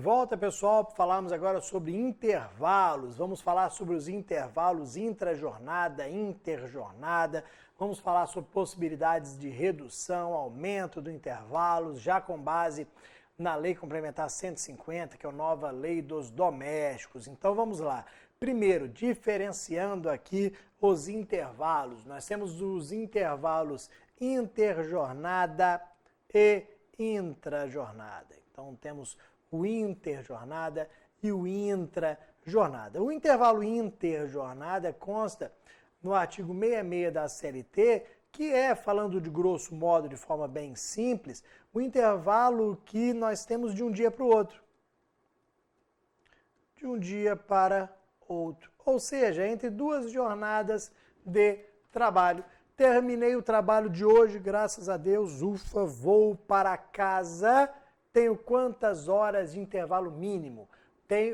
volta, pessoal, para falarmos agora sobre intervalos. Vamos falar sobre os intervalos intrajornada, interjornada. Vamos falar sobre possibilidades de redução, aumento do intervalos, já com base na Lei Complementar 150, que é a nova Lei dos Domésticos. Então vamos lá. Primeiro, diferenciando aqui os intervalos. Nós temos os intervalos interjornada e intrajornada. Então temos o interjornada e o intrajornada. O intervalo interjornada consta no artigo 66 da CLT, que é, falando de grosso modo, de forma bem simples, o intervalo que nós temos de um dia para o outro. De um dia para outro. Ou seja, entre duas jornadas de trabalho. Terminei o trabalho de hoje, graças a Deus, ufa, vou para casa. Tenho quantas horas de intervalo mínimo?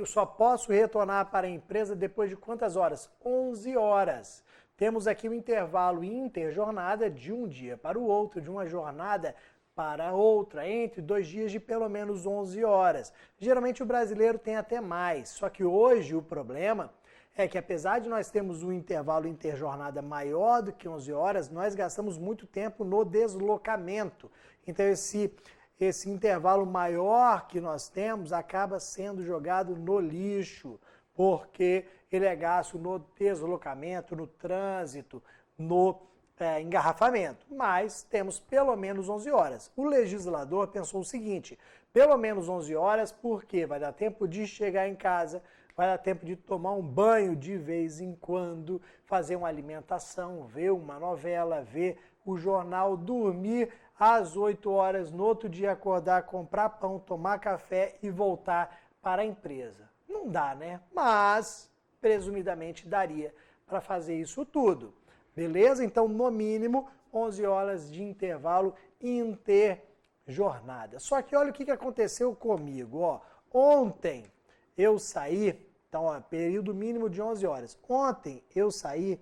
Só posso retornar para a empresa depois de quantas horas? 11 horas. Temos aqui o intervalo interjornada de um dia para o outro, de uma jornada para outra, entre 2 dias de pelo menos 11 horas. Geralmente o brasileiro tem até mais, só que hoje o problema é que apesar de nós termos um intervalo interjornada maior do que 11 horas, nós gastamos muito tempo no deslocamento. Então esse intervalo maior que nós temos acaba sendo jogado no lixo, porque ele é gasto no deslocamento, no trânsito, no engarrafamento. Mas temos pelo menos 11 horas. O legislador pensou o seguinte, pelo menos 11 horas porque vai dar tempo de chegar em casa, vai dar tempo de tomar um banho de vez em quando, fazer uma alimentação, ver uma novela, ver o jornal, dormir às 8 horas, no outro dia acordar, comprar pão, tomar café e voltar para a empresa. Não dá, né? Mas, presumidamente, daria para fazer isso tudo. Beleza? Então, no mínimo, 11 horas de intervalo interjornada. Só que olha o que aconteceu comigo. Ó. Ontem eu saí, então, ó, período mínimo de 11 horas. Ontem eu saí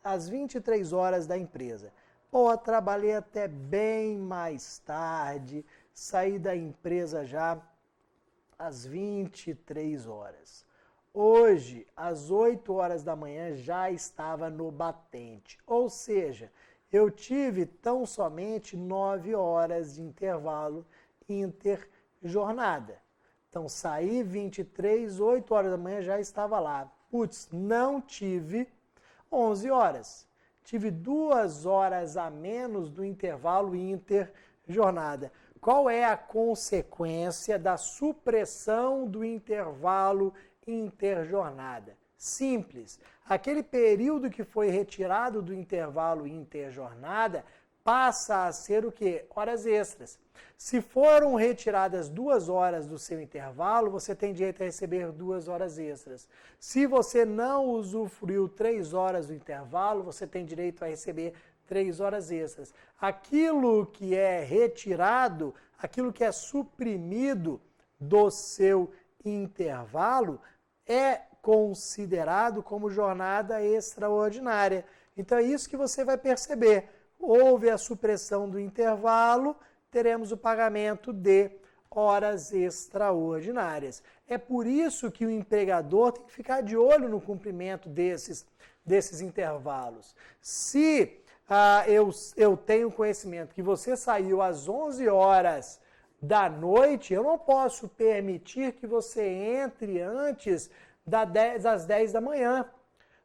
às 23 horas da empresa. Pô, trabalhei até bem mais tarde, saí da empresa já às 23 horas. Hoje, às 8 horas da manhã, já estava no batente. Ou seja, eu tive tão somente 9 horas de intervalo interjornada. Então, saí 23, 8 horas da manhã já estava lá. Putz, não tive 11 horas. Tive 2 horas a menos do intervalo interjornada. Qual é a consequência da supressão do intervalo interjornada? Simples. Aquele período que foi retirado do intervalo interjornada passa a ser o quê? Horas extras. Se foram retiradas 2 horas do seu intervalo, você tem direito a receber 2 horas extras. Se você não usufruiu 3 horas do intervalo, você tem direito a receber 3 horas extras. Aquilo que é retirado, aquilo que é suprimido do seu intervalo é considerado como jornada extraordinária. Então é isso que você vai perceber. Houve a supressão do intervalo, teremos o pagamento de horas extraordinárias. É por isso que o empregador tem que ficar de olho no cumprimento desses intervalos. Se eu tenho conhecimento que você saiu às 11 horas da noite, eu não posso permitir que você entre antes das 10 da manhã.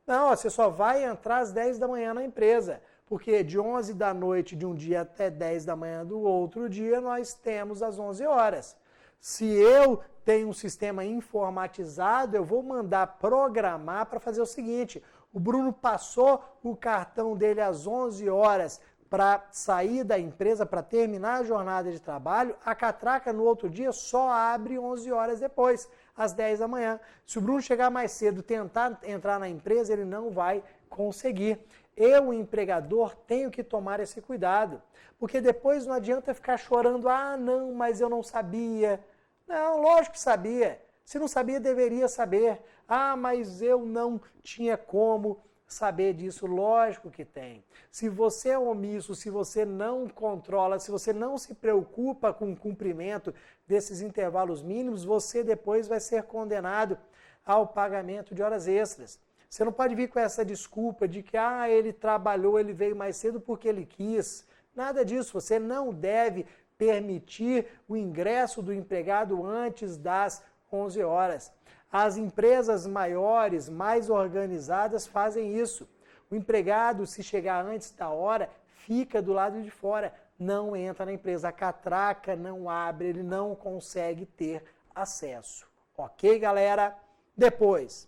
Não, você só vai entrar às 10 da manhã na empresa. Porque de 11 da noite de um dia até 10 da manhã do outro dia, nós temos as 11 horas. Se eu tenho um sistema informatizado, eu vou mandar programar para fazer o seguinte. O Bruno passou o cartão dele às 11 horas para sair da empresa, para terminar a jornada de trabalho. A catraca no outro dia só abre 11 horas depois, às 10 da manhã. Se o Bruno chegar mais cedo, tentar entrar na empresa, ele não vai conseguir. Eu, empregador, tenho que tomar esse cuidado, porque depois não adianta ficar chorando, ah, não, mas eu não sabia. Não, lógico que sabia. Se não sabia, deveria saber. Ah, mas eu não tinha como saber disso? Lógico que tem. Se você é omisso, se você não controla, se você não se preocupa com o cumprimento desses intervalos mínimos, você depois vai ser condenado ao pagamento de horas extras. Você não pode vir com essa desculpa de que ele trabalhou, ele veio mais cedo porque ele quis. Nada disso. Você não deve permitir o ingresso do empregado antes das 11 horas. As empresas maiores, mais organizadas, fazem isso. O empregado, se chegar antes da hora, fica do lado de fora, não entra na empresa. A catraca não abre, ele não consegue ter acesso. Ok, galera? Depois,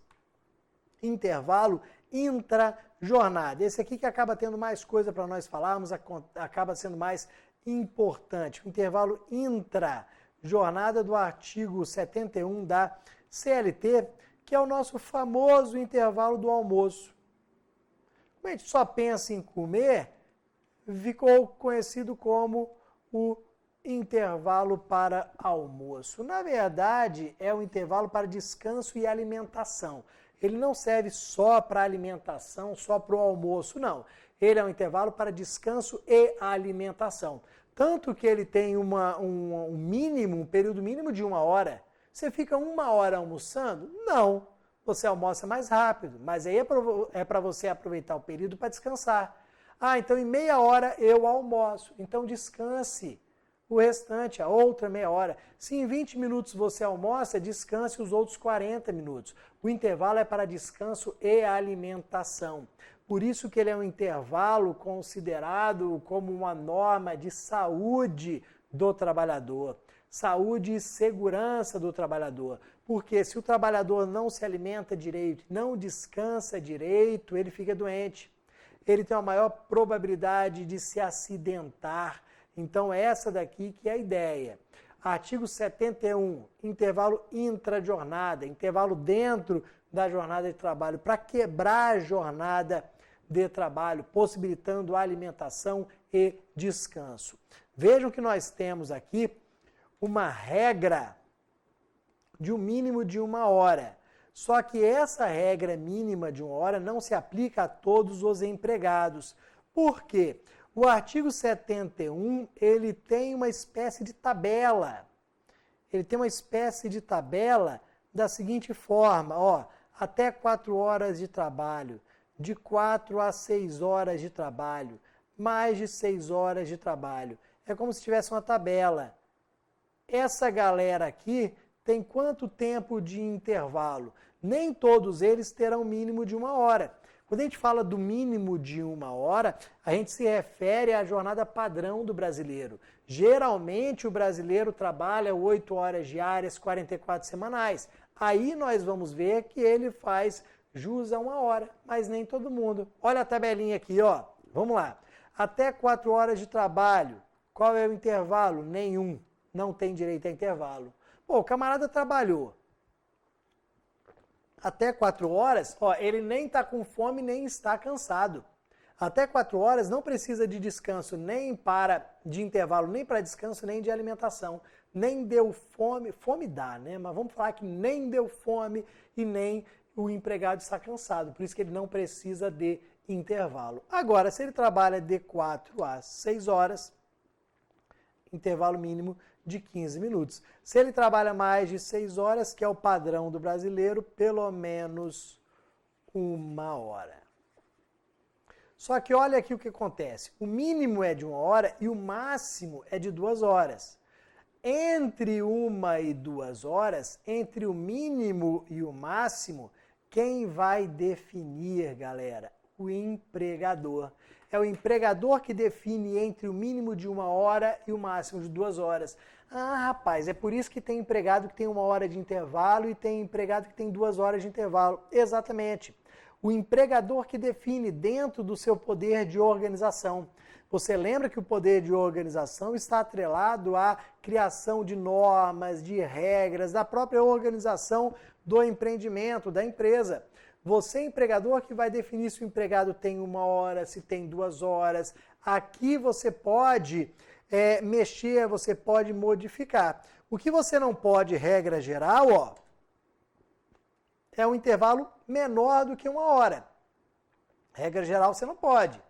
intervalo intra-jornada. Esse aqui que acaba tendo mais coisa para nós falarmos, acaba sendo mais importante. O intervalo intra-jornada do artigo 71 da CLT, que é o nosso famoso intervalo do almoço. Como a gente só pensa em comer, ficou conhecido como o intervalo para almoço. Na verdade, é um intervalo para descanso e alimentação. Ele não serve só para alimentação, só para o almoço, não. Ele é um intervalo para descanso e alimentação. Tanto que ele tem um período mínimo de 1 hora. Você fica 1 hora almoçando? Não. Você almoça mais rápido, mas aí é para você aproveitar o período para descansar. Então em meia hora eu almoço, então descanse o restante, a outra meia hora. Se em 20 minutos você almoça, descanse os outros 40 minutos. O intervalo é para descanso e alimentação. Por isso que ele é um intervalo considerado como uma norma de saúde do trabalhador. Saúde e segurança do trabalhador. Porque se o trabalhador não se alimenta direito, não descansa direito, ele fica doente. Ele tem uma maior probabilidade de se acidentar. Então, essa daqui que é a ideia. Artigo 71, intervalo intra-jornada, intervalo dentro da jornada de trabalho, para quebrar a jornada de trabalho, possibilitando alimentação e descanso. Vejam que nós temos aqui uma regra de um mínimo de 1 hora. Só que essa regra mínima de 1 hora não se aplica a todos os empregados. Por quê? O artigo 71, ele tem uma espécie de tabela. Ele tem uma espécie de tabela da seguinte forma, até 4 horas de trabalho, de 4 a 6 horas de trabalho, mais de 6 horas de trabalho. É como se tivesse uma tabela. Essa galera aqui tem quanto tempo de intervalo? Nem todos eles terão mínimo de 1 hora. Quando a gente fala do mínimo de 1 hora, a gente se refere à jornada padrão do brasileiro. Geralmente o brasileiro trabalha 8 horas diárias, 44 semanais. Aí nós vamos ver que ele faz jus a 1 hora, mas nem todo mundo. Olha a tabelinha aqui, vamos lá. Até 4 horas de trabalho, qual é o intervalo? Nenhum. Não tem direito a intervalo. O camarada trabalhou até 4 horas, ele nem está com fome, nem está cansado. Até 4 horas não precisa de descanso, nem de intervalo, nem para descanso, nem de alimentação. Nem deu fome, fome dá, né? Mas vamos falar que nem deu fome e nem o empregado está cansado. Por isso que ele não precisa de intervalo. Agora, se ele trabalha de 4 a 6 horas, intervalo mínimo de 15 minutos. Se ele trabalha mais de 6 horas, que é o padrão do brasileiro, pelo menos 1 hora. Só que olha aqui o que acontece. O mínimo é de 1 hora e o máximo é de 2 horas. Entre 1 e 2 horas, entre o mínimo e o máximo, quem vai definir, galera? O empregador. É o empregador que define entre o mínimo de 1 hora e o máximo de 2 horas. Rapaz, é por isso que tem empregado que tem 1 hora de intervalo e tem empregado que tem 2 horas de intervalo. Exatamente. O empregador que define dentro do seu poder de organização. Você lembra que o poder de organização está atrelado à criação de normas, de regras, da própria organização do empreendimento, da empresa. Você, empregador, que vai definir se o empregado tem 1 hora, se tem 2 horas. Aqui você pode mexer, você pode modificar. O que você não pode, regra geral, é um intervalo menor do que 1 hora. Regra geral você não pode.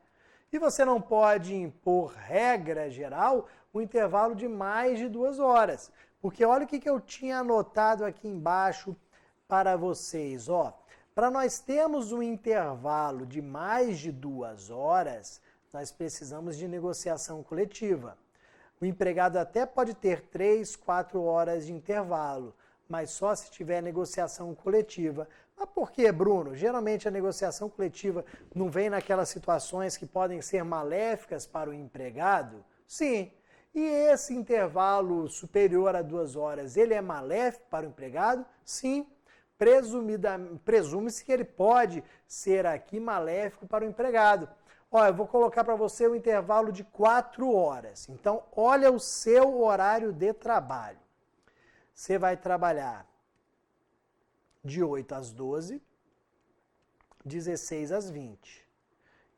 E você não pode impor, regra geral, um intervalo de mais de 2 horas. Porque olha o que eu tinha anotado aqui embaixo para vocês. Para nós termos um intervalo de mais de 2 horas, nós precisamos de negociação coletiva. O empregado até pode ter 3, 4 horas de intervalo, mas só se tiver negociação coletiva. Mas por que, Bruno? Geralmente a negociação coletiva não vem naquelas situações que podem ser maléficas para o empregado? Sim. E esse intervalo superior a 2 horas, ele é maléfico para o empregado? Sim. Presume-se que ele pode ser aqui maléfico para o empregado. Eu vou colocar para você um intervalo de 4 horas. Então, olha o seu horário de trabalho. Você vai trabalhar de 8 às 12, 16 às 20.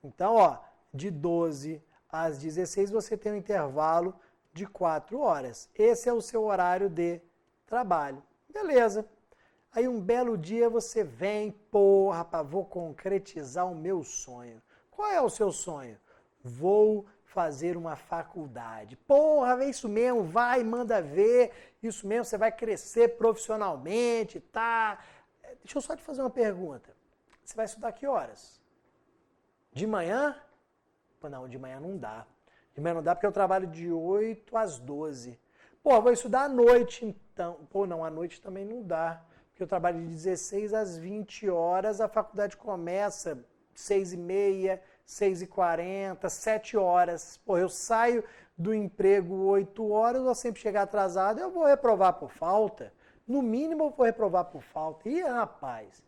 Então, de 12 às 16 você tem um intervalo de 4 horas. Esse é o seu horário de trabalho. Beleza. Aí um belo dia você vem, rapaz, vou concretizar o meu sonho. Qual é o seu sonho? Vou fazer uma faculdade. É isso mesmo, vai, manda ver, isso mesmo, você vai crescer profissionalmente, tá? Deixa eu só te fazer uma pergunta. Você vai estudar que horas? De manhã? Não, de manhã não dá. De manhã não dá porque eu trabalho de 8 às 12. Vou estudar à noite então. Não, à noite também não dá. Porque eu trabalho de 16 às 20 horas, a faculdade começa 6h30, 6h40, 7 horas. Eu saio do emprego 8 horas, eu vou sempre chegar atrasado, eu vou reprovar por falta. No mínimo eu vou reprovar por falta. E rapaz,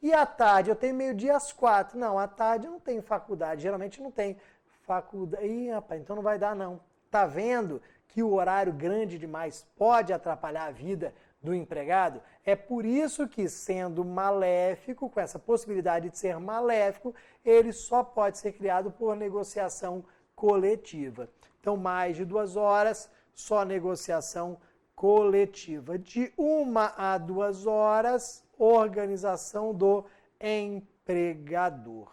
e à tarde? Eu tenho meio-dia às 4. Não, à tarde eu não tenho faculdade, geralmente não tem faculdade. Ih, rapaz, então não vai dar não. Tá vendo que o horário grande demais pode atrapalhar a vida do empregado? É por isso que, sendo maléfico, com essa possibilidade de ser maléfico, ele só pode ser criado por negociação coletiva. Então, mais de 2 horas, só negociação coletiva. De 1 a 2 horas, organização do empregador.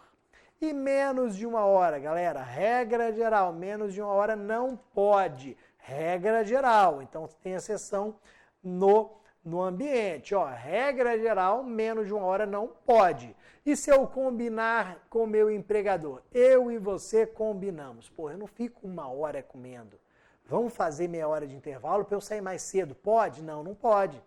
E menos de 1 hora, galera, regra geral, menos de 1 hora não pode. Regra geral, então tem exceção no ambiente. Regra geral, menos de 1 hora não pode. E se eu combinar com o meu empregador? Eu e você combinamos. Eu não fico 1 hora comendo. Vamos fazer meia hora de intervalo para eu sair mais cedo? Pode? Não, não pode.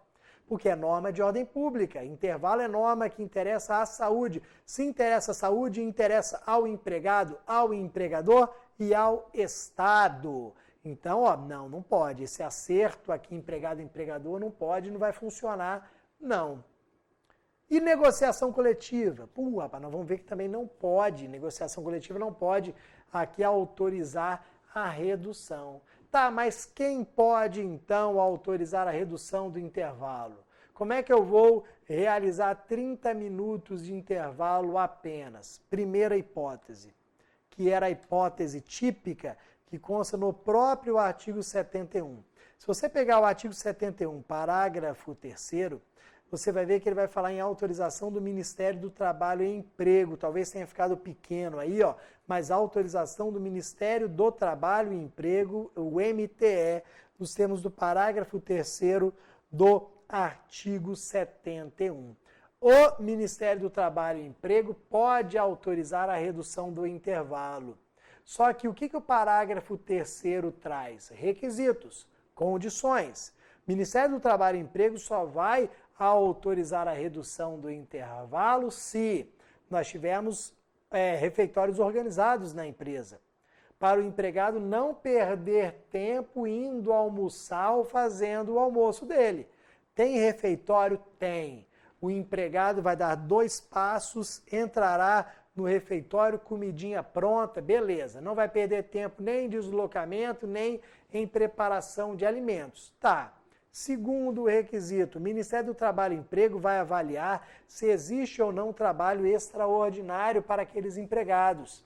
Porque é norma de ordem pública. Intervalo é norma que interessa à saúde. Se interessa à saúde, interessa ao empregado, ao empregador e ao Estado. Então, não pode. Esse acerto aqui, empregado-empregador, não pode, não vai funcionar, não. E negociação coletiva? Rapaz, nós vamos ver que também não pode. Negociação coletiva não pode aqui autorizar a redução. Tá, mas quem pode, então, autorizar a redução do intervalo? Como é que eu vou realizar 30 minutos de intervalo apenas? Primeira hipótese, que era a hipótese típica, que consta no próprio artigo 71. Se você pegar o artigo 71, parágrafo 3º, você vai ver que ele vai falar em autorização do Ministério do Trabalho e Emprego. Talvez tenha ficado pequeno aí, mas autorização do Ministério do Trabalho e Emprego, o MTE, nos termos do parágrafo 3º do artigo 71. O Ministério do Trabalho e Emprego pode autorizar a redução do intervalo. Só que o que o parágrafo 3º traz? Requisitos, condições. O Ministério do Trabalho e Emprego só vai autorizar a redução do intervalo se nós tivermos refeitórios organizados na empresa. Para o empregado não perder tempo indo almoçar ou fazendo o almoço dele. Tem refeitório? Tem. O empregado vai dar 2 passos, entrará no refeitório, comidinha pronta, beleza. Não vai perder tempo nem em deslocamento, nem em preparação de alimentos. Tá. Segundo requisito, o Ministério do Trabalho e Emprego vai avaliar se existe ou não trabalho extraordinário para aqueles empregados.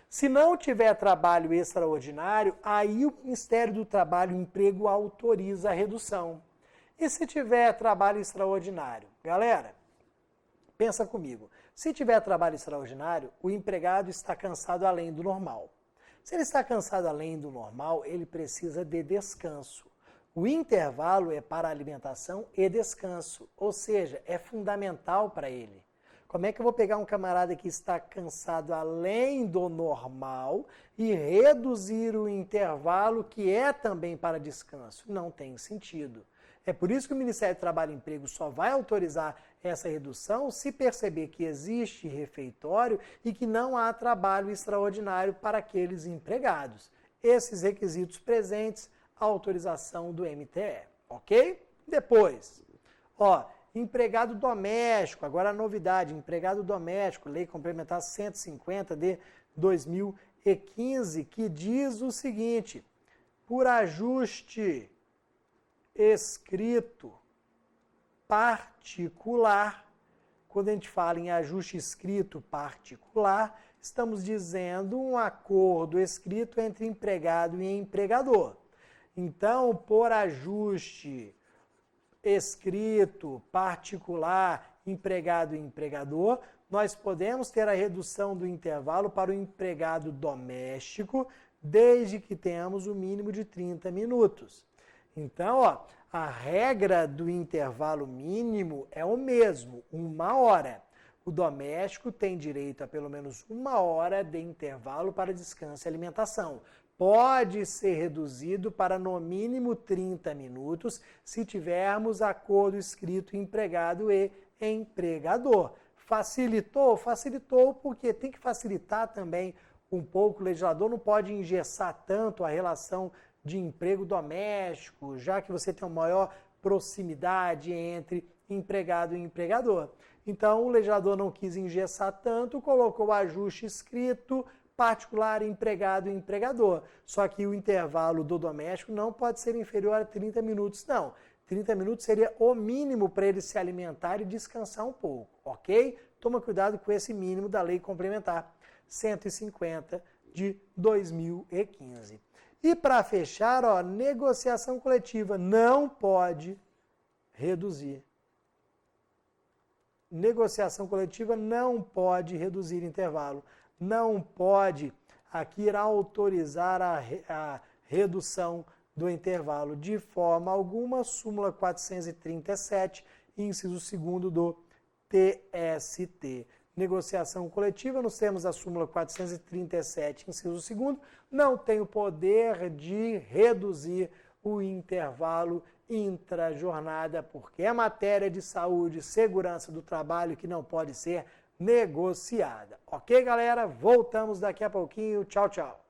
Se não tiver trabalho extraordinário, aí o Ministério do Trabalho e Emprego autoriza a redução. E se tiver trabalho extraordinário? Galera, pensa comigo. Se tiver trabalho extraordinário, o empregado está cansado além do normal. Se ele está cansado além do normal, ele precisa de descanso. O intervalo é para alimentação e descanso, ou seja, é fundamental para ele. Como é que eu vou pegar um camarada que está cansado além do normal e reduzir o intervalo que é também para descanso? Não tem sentido. É por isso que o Ministério do Trabalho e Emprego só vai autorizar essa redução se perceber que existe refeitório e que não há trabalho extraordinário para aqueles empregados. Esses requisitos presentes, a autorização do MTE, ok? Depois, empregado doméstico, agora a novidade, empregado doméstico, Lei Complementar 150 de 2015, que diz o seguinte: por ajuste escrito particular, quando a gente fala em ajuste escrito particular, estamos dizendo um acordo escrito entre empregado e empregador. Então, por ajuste escrito particular, empregado e empregador, nós podemos ter a redução do intervalo para o empregado doméstico, desde que tenhamos o mínimo de 30 minutos. Então, a regra do intervalo mínimo é o mesmo, 1 hora. O doméstico tem direito a pelo menos 1 hora de intervalo para descanso e alimentação. Pode ser reduzido para no mínimo 30 minutos se tivermos acordo escrito empregado e empregador. Facilitou? Facilitou porque tem que facilitar também um pouco. O legislador não pode engessar tanto a relação de emprego doméstico, já que você tem uma maior proximidade entre empregado e empregador. Então, o legislador não quis engessar tanto, colocou o ajuste escrito particular, empregado e empregador. Só que o intervalo do doméstico não pode ser inferior a 30 minutos, não. 30 minutos seria o mínimo para ele se alimentar e descansar um pouco, ok? Toma cuidado com esse mínimo da Lei Complementar 150 de 2015. E para fechar, negociação coletiva não pode reduzir. Negociação coletiva não pode reduzir intervalo. Não pode aqui autorizar a redução do intervalo de forma alguma. Súmula 437, inciso 2º do TST. Negociação coletiva, nos termos da súmula 437, inciso 2º, não tem o poder de reduzir o intervalo intrajornada, porque é matéria de saúde e segurança do trabalho que não pode ser negociada. Ok, galera? Voltamos daqui a pouquinho. Tchau, tchau.